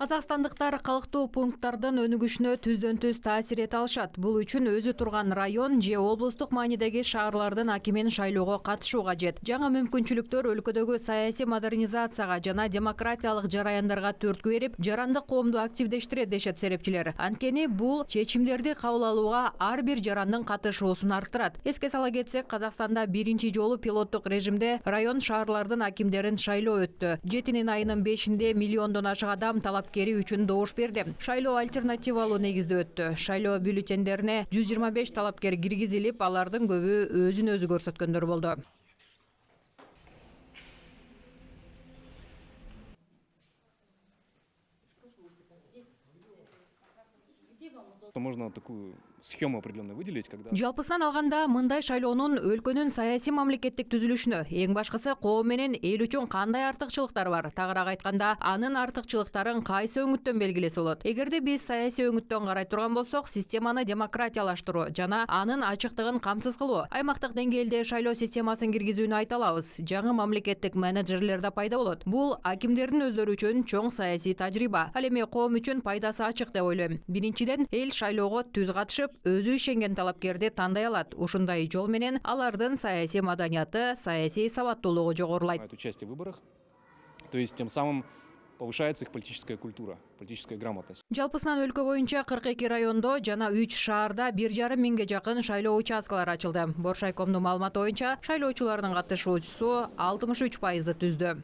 Казакстандыктар калктуу пункттардын өнүгүшүнө түздөн-түз таасир эте алышат. Бул үчүн өзү турган район же облустук маанидеги шаарлардын акимин шайлоого катышуу кажет. Жаңы мүмкүнчүлүктөр өлкөдөгү саясий модернизацияга жана демократиялык жараяндарга түрткү берип, жарандык коомду активдештирет дешет серепчилер. Анткени бул чечимдерди кабыл алууга ар бир жарандын катышуусун арттырат. Эске сала кетсек, Казакстанда биринчи жолу пилоттук режимде район шаарлардын акимдерин шайлоо өттү. 7 айынын 5-inde миллиондон ашык адам талапкери үчүн добуш берди. Шайлоо альтернативалуу негизде өттү. Шайлоо бюллетендерине 125 талапкер киргизилип, алардын көбү өзүн өзү көрсөткөндөр болду. Можно такую схему определенно выделить, когда... Жалпысынан алганда, мындай шайлоонун өлкөнүн саясий мамлекеттик түзүлүшүнө, эң башкысы коом менен эл үчүн кандай артыкчылыктар бар, тагыраак айтканда, анын артыкчылыктарын кайсы өңүттөн белгилесе болот. Эгерде биз саясий өңүттөн карай турган болсок, системаны демократиялаштыруу жана анын ачыктыгын камсыз кылуу, аймактык деңгээлде шайлоо системасын киргизүүнү айта алабыз. Жаңы мамлекеттик менеджерлер да пайда болот. Бул акимдердин өздөрү үчүн чоң саясий тажрыйба. Ал эми коом үчүн пайдасы ачык деп ойлойм. Биринчиден, эл шайлоого түз катышып, өзү ишенген талапкерди тандай алат. Ушундай жол менен алардын саясий маданияты, саясий сабаттуулугу жогорулайт. Участие в выборах, то есть тем самым повышается их политическая культура, политическая грамотность. Жалпысынан өлкө боюнча 42 райондо жана 3 шаарда 1,5 миңге жакын шайлоо участкалары ачылды. Боршайкомдун маалыматы боюнча шайлоочулардын катышуучусу 63% түздү.